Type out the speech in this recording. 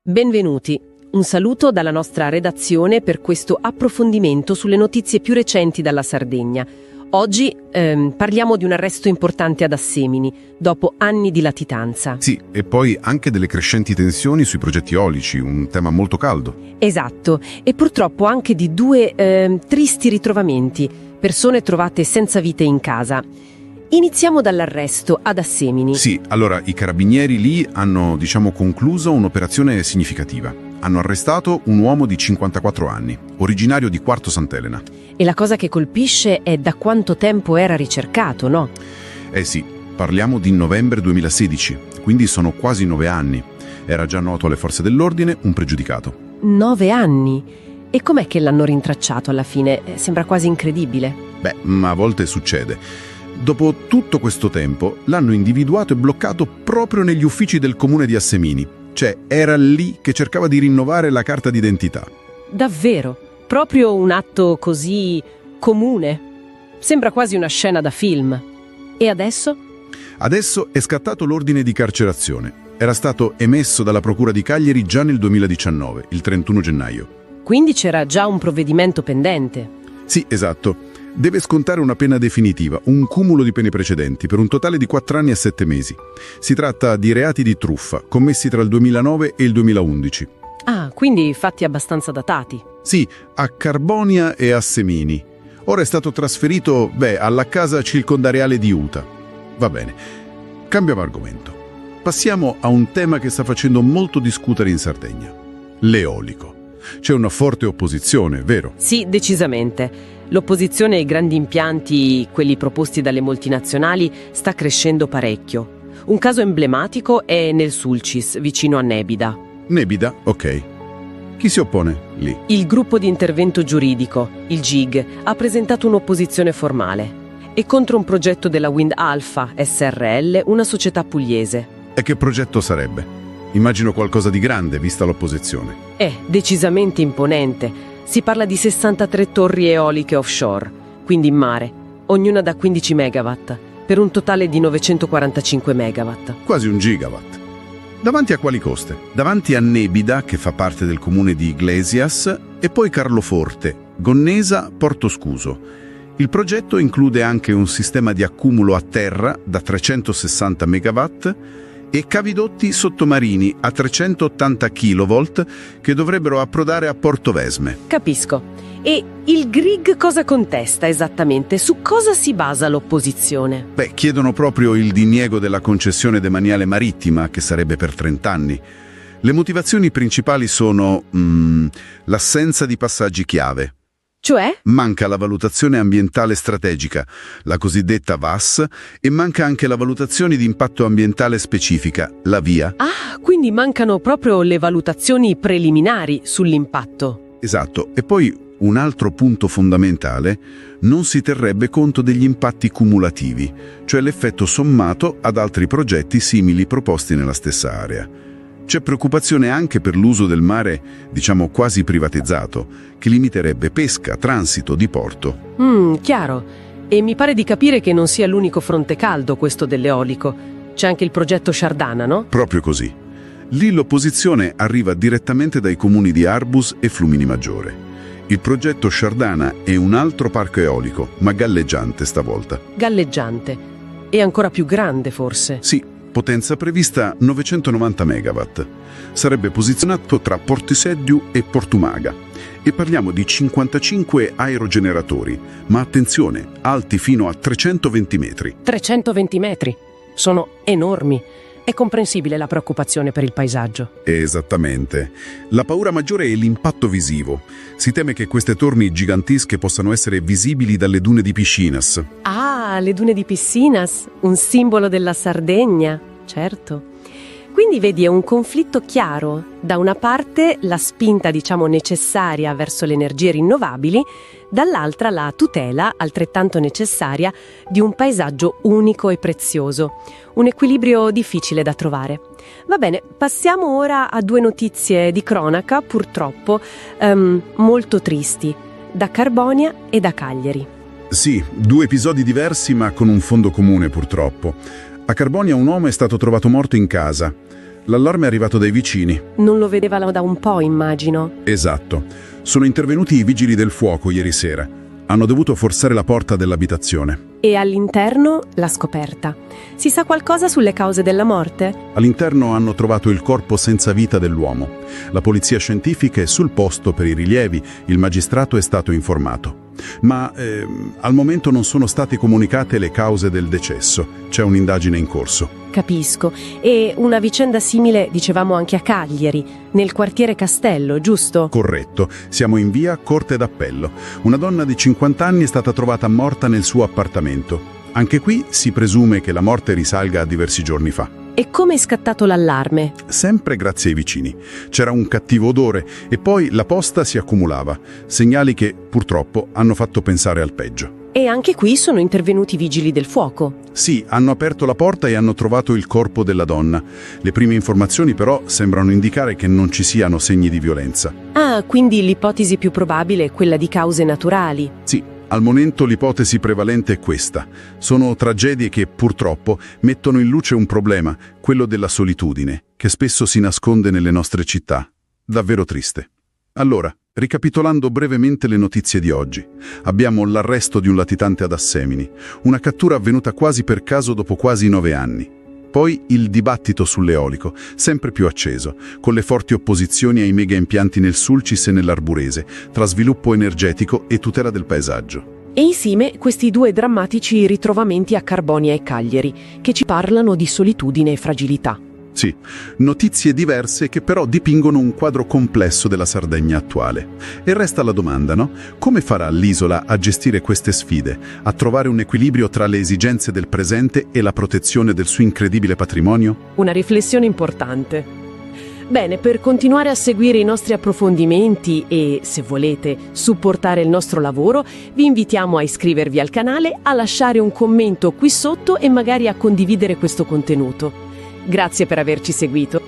Benvenuti. Un saluto dalla nostra redazione per questo approfondimento sulle notizie più recenti dalla Sardegna. Oggi parliamo di un arresto importante ad Assemini, dopo anni di latitanza. Sì, e poi anche delle crescenti tensioni sui progetti eolici, un tema molto caldo. Esatto, e purtroppo anche di due tristi ritrovamenti, persone trovate senza vite in casa. Iniziamo dall'arresto ad Assemini. Sì, allora i carabinieri lì hanno, concluso un'operazione significativa. Hanno arrestato un uomo di 54 anni, originario di Quarto Sant'Elena. E la cosa che colpisce è da quanto tempo era ricercato, no? Eh sì, parliamo di novembre 2016, quindi sono quasi 9 anni. Era già noto alle forze dell'ordine un pregiudicato. 9 anni? E com'è che l'hanno rintracciato alla fine? Sembra quasi incredibile. Beh, ma a volte succede. Dopo tutto questo tempo l'hanno individuato e bloccato proprio negli uffici del comune di Assemini. Cioè, era lì che cercava di rinnovare la carta d'identità. Davvero? Proprio un atto così comune? Sembra quasi una scena da film. E adesso? Adesso è scattato l'ordine di carcerazione. Era stato emesso dalla Procura di Cagliari già nel 2019, il 31 gennaio. Quindi c'era già un provvedimento pendente. Sì, esatto. Deve scontare una pena definitiva, un cumulo di pene precedenti, per un totale di 4 anni e 7 mesi. Si tratta di reati di truffa, commessi tra il 2009 e il 2011. Ah, quindi fatti abbastanza datati. Sì, a Carbonia e a Semini. Ora è stato trasferito, alla casa circondariale di Uta. Va bene, cambiamo argomento. Passiamo a un tema che sta facendo molto discutere in Sardegna. L'eolico. C'è una forte opposizione, vero? Sì, decisamente. L'opposizione ai grandi impianti, quelli proposti dalle multinazionali, sta crescendo parecchio. Un caso emblematico è nel Sulcis, vicino a Nebida. Nebida? Ok. Chi si oppone lì? Il gruppo di intervento giuridico, il GIG, ha presentato un'opposizione formale. È contro un progetto della Wind Alpha SRL, una società pugliese. E che progetto sarebbe? Immagino qualcosa di grande, vista l'opposizione. È decisamente imponente. Si parla di 63 torri eoliche offshore, quindi in mare, ognuna da 15 megawatt, per un totale di 945 megawatt. Quasi un gigawatt. Davanti a quali coste? Davanti a Nebida, che fa parte del comune di Iglesias, e poi Carloforte, Gonnesa, Portoscuso. Il progetto include anche un sistema di accumulo a terra da 360 megawatt e cavidotti sottomarini a 380 kV che dovrebbero approdare a Portovesme. Capisco. E il GRIG cosa contesta esattamente? Su cosa si basa l'opposizione? Chiedono proprio il diniego della concessione demaniale marittima, che sarebbe per 30 anni. Le motivazioni principali sono l'assenza di passaggi chiave. Cioè? Manca la valutazione ambientale strategica, la cosiddetta VAS, e manca anche la valutazione di impatto ambientale specifica, la VIA. Ah, quindi mancano proprio le valutazioni preliminari sull'impatto. Esatto, e poi un altro punto fondamentale: non si terrebbe conto degli impatti cumulativi, cioè l'effetto sommato ad altri progetti simili proposti nella stessa area. C'è preoccupazione anche per l'uso del mare, quasi privatizzato, che limiterebbe pesca, transito, diporto. Chiaro. E mi pare di capire che non sia l'unico fronte caldo questo dell'eolico. C'è anche il progetto Shardana, no? Proprio così. Lì l'opposizione arriva direttamente dai comuni di Arbus e Flumini Maggiore. Il progetto Shardana è un altro parco eolico, ma galleggiante stavolta. Galleggiante. E ancora più grande, forse? Sì. Potenza prevista 990 megawatt. Sarebbe posizionato tra Portisediu e Portumaga. E parliamo di 55 aerogeneratori, ma attenzione, alti fino a 320 metri. 320 metri? Sono enormi. È comprensibile la preoccupazione per il paesaggio. Esattamente. La paura maggiore è l'impatto visivo. Si teme che queste torri gigantesche possano essere visibili dalle dune di Piscinas. Ah, le dune di Piscinas, un simbolo della Sardegna, certo. Quindi vedi, è un conflitto chiaro. Da una parte la spinta, necessaria verso le energie rinnovabili, dall'altra la tutela, altrettanto necessaria, di un paesaggio unico e prezioso. Un equilibrio difficile da trovare. Va bene, passiamo ora a 2 notizie di cronaca, purtroppo, molto tristi, da Carbonia e da Cagliari. Sì, 2 episodi diversi ma con un fondo comune, purtroppo. A Carbonia un uomo è stato trovato morto in casa. l'allarme è arrivato dai vicini. Non lo vedevano da un po', immagino. Esatto. Sono intervenuti i vigili del fuoco ieri sera. Hanno dovuto forzare la porta dell'abitazione. E all'interno la scoperta. Si sa qualcosa sulle cause della morte? All'interno hanno trovato il corpo senza vita dell'uomo. La polizia scientifica è sul posto per i rilievi, il magistrato è stato informato. Ma al momento non sono state comunicate le cause del decesso. C'è un'indagine in corso. Capisco. E una vicenda simile dicevamo anche a Cagliari, nel quartiere Castello, giusto? Corretto. Siamo in via Corte d'Appello. Una donna di 50 anni è stata trovata morta nel suo appartamento. Anche qui si presume che la morte risalga a diversi giorni fa. E come è scattato l'allarme? Sempre grazie ai vicini. C'era un cattivo odore e poi la posta si accumulava. Segnali che, purtroppo, hanno fatto pensare al peggio. E anche qui sono intervenuti i vigili del fuoco. Sì, hanno aperto la porta e hanno trovato il corpo della donna. Le prime informazioni però sembrano indicare che non ci siano segni di violenza. Ah, quindi l'ipotesi più probabile è quella di cause naturali. Sì, al momento l'ipotesi prevalente è questa. Sono tragedie che, purtroppo, mettono in luce un problema, quello della solitudine, che spesso si nasconde nelle nostre città. Davvero triste. Allora, ricapitolando brevemente le notizie di oggi, abbiamo l'arresto di un latitante ad Assemini, una cattura avvenuta quasi per caso dopo quasi 9 anni. Poi il dibattito sull'eolico, sempre più acceso, con le forti opposizioni ai mega impianti nel Sulcis e nell'Arburese, tra sviluppo energetico e tutela del paesaggio. E insieme questi due drammatici ritrovamenti a Carbonia e Cagliari, che ci parlano di solitudine e fragilità. Sì, notizie diverse che però dipingono un quadro complesso della Sardegna attuale. E resta la domanda, no? Come farà l'isola a gestire queste sfide, a trovare un equilibrio tra le esigenze del presente e la protezione del suo incredibile patrimonio? Una riflessione importante. Bene, per continuare a seguire i nostri approfondimenti e, se volete, supportare il nostro lavoro, vi invitiamo a iscrivervi al canale, a lasciare un commento qui sotto e magari a condividere questo contenuto. Grazie per averci seguito.